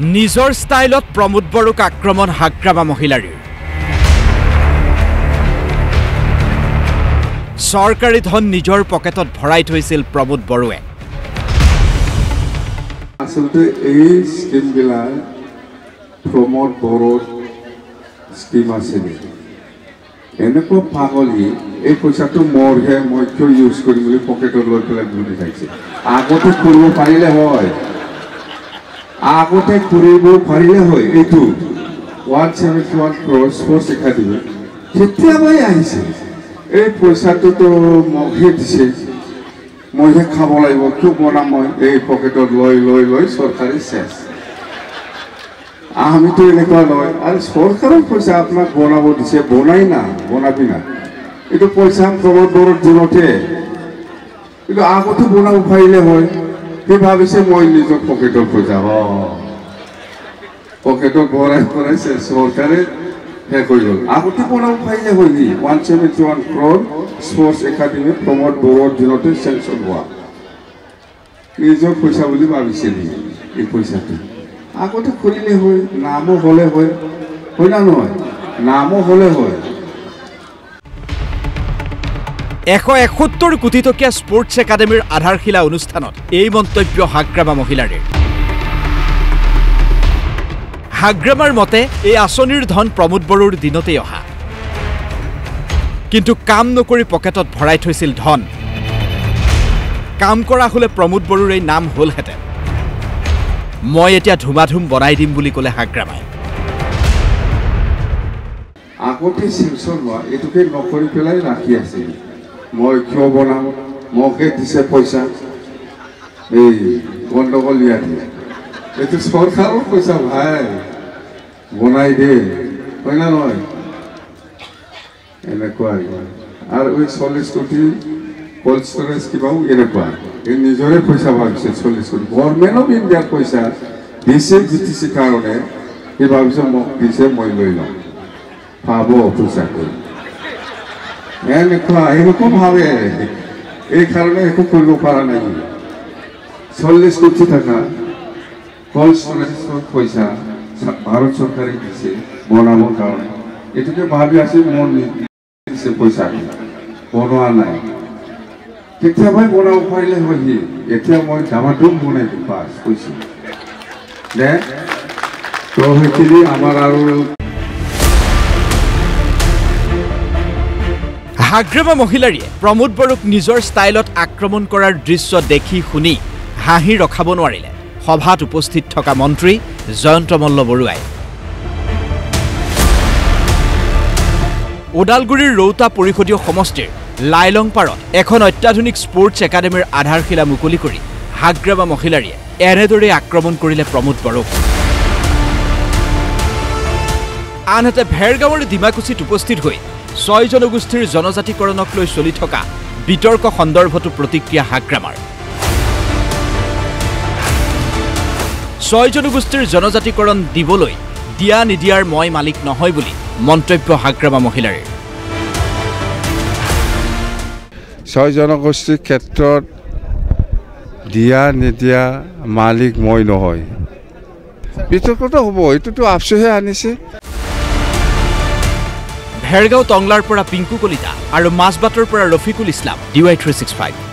নিজৰ ষ্টাইলত প্ৰমোদ বড়োক আক্ৰমণ হাগ্ৰামা মহিলাৰ চৰকাৰী ধন নিজৰ পকেটত ভৰাই থৈছিল প্ৰমোদ বড়োৱে আসলতে এই স্কিমবিলাক প্ৰমোদ বড়োৰ স্কিম আছিল এনেকুৱা পাগলি এই পইচাটো মোৰহে মই কিয় ইউজ কৰিম বুলি পকেটত লৈ পেলাই ঘূৰি থাকিছে আগতে কৰিব পাৰিলে হয় এইটো 171 crore sports academy কেতিয়াবাই আহিছে এই পইচাটোতো মহে দিছে মইহে খাব লাগিব কিয় বনাম মই এই পকেটত লৈ লৈ লৈ চৰকাৰী শেষ আমিতো এনেকুৱা নহয় আৰু চৰকাৰৰ পইচা আপোনাক বনাব দিছে বনাই না বনাবি না এইটো পইচা প্ৰমোদ বড়োৰ দিনতে কিন্তু আগতে বনাব পাৰিলে হয় কি ভাবিছে মই নিজৰ পকেটৰ পইচা পকেটত ভৰাই ভৰাইছে চৰকাৰে শেষ হৈ গ'ল আগতে বনাব পাৰিলে হয় নি 171 crore স্পৰ্টছ একাডেমি প্ৰমোদ বড়োৰ দিনতে চেংচন হোৱা নিজৰ পইচা বুলি ভাবিছিল এই পইচাটো আগতে খুলিলে হয় নামো হ'লে হয় হয় না নহয় নামো হ'লে হয় 171 কোটি টকীয়া স্পৰ্টছ একাডেমীৰ আধাৰশিলা অনুষ্ঠানত এই মন্তব্য হাগ্ৰামা মহিলাৰ হাগ্ৰামাৰ মতে এই আঁচনিৰ ধন প্ৰমোদ বড়োৰ দিনতেই অহা কিন্তু কাম নকৰি পকেটত ভৰাই থৈছিল ধন কাম কৰা হলে প্ৰমোদ বড়োৰ এই নাম হলহেঁতেন মই এতিয়া ধুমাধুম বনাই দিম বুলি ক'লে হাগ্ৰামাই আগতে চেংচন হোৱা এইটোকে নকৰি পেলাই ৰাখি আছিল মই কিয় বনাম মোকে দিছে পইচা এই গণ্ডগোল দিয়া দিয়ে এইটো চৰকাৰৰ পইচা ভাই বনাই দে হয় না নহয় এনেকুৱা আৰু এই 40 কোটি কোল্ড ষ্টৰেজ কিবাও এনেকুৱা এই নিজৰে পইচা ভাবিছে 40 কোটি গভৰ্ণমেণ্ট অফ ইণ্ডিয়াৰ পইচা দিছে জিটিচি কাৰণে এই ভাবিছে মোক দিছে মই লৈ লওঁ পাব পইচা কৰি এনেকুৱা ভাবে এই কাৰণে একো কৰিব পৰা নাই 40 কোটি টকা কোল্ড ষ্টৰেজৰ পইচা ভাৰত চৰকাৰে দিছে বনাবৰ কাৰণে এইটোকে ভাবি আছে মোৰ দিছে পইচা বনোৱা নাই কেতিয়াবাই বনাব পাৰিলে হয় এতিয়া মই দামাদুম বনাই দিম পাছ কৈছো দে তো সেইখিনি আমাৰ আৰু হাগ্ৰামা মহিলাৰীয়ে প্ৰমোদ বড়োক নিজৰ ষ্টাইলত আক্ৰমণ কৰাৰ দৃশ্য দেখি শুনি হাঁহি ৰখাব নোৱাৰিলে সভাত উপস্থিত থকা মন্ত্ৰী জয়ন্ত মল্ল বৰুৱাই ওদালগুৰিৰ ৰৌতা পৰিষদীয় সমষ্টিৰ লাইলংপাৰত এখন অত্যাধুনিক স্পৰ্টছ একাডেমীৰ আধাৰশিলা মুকলি কৰি হাগ্ৰামা মহিলাৰীয়ে এনেদৰে আক্ৰমণ কৰিলে প্ৰমোদ বড়োক আনহাতে ভেৰগাঁৱৰ ডিমাকুছিত উপস্থিত হৈ 6 জনগোষ্ঠীৰ জনজাতিকৰণক লৈ চলি থকা বিতৰ্ক সন্দৰ্ভতো প্ৰতিক্ৰিয়া হাগ্ৰামাৰ 6 জনগোষ্ঠীৰ জনজাতিকৰণ দিবলৈ দিয়া নিদিয়াৰ মই মালিক নহয় বুলি মন্তব্য হাগ্ৰামা মহিলাৰ 6 জনগোষ্ঠীৰ ক্ষেত্ৰত দিয়া নিদিয়া মালিক মই নহয় বিতৰ্কটো হ'ব এইটোতো আফচোহে আনিছে ভেৰগাঁও টংলাৰ পৰা পিংকু কলিতা আৰু মাছবাটৰ পৰা ৰফিকুল ইছলাম DY365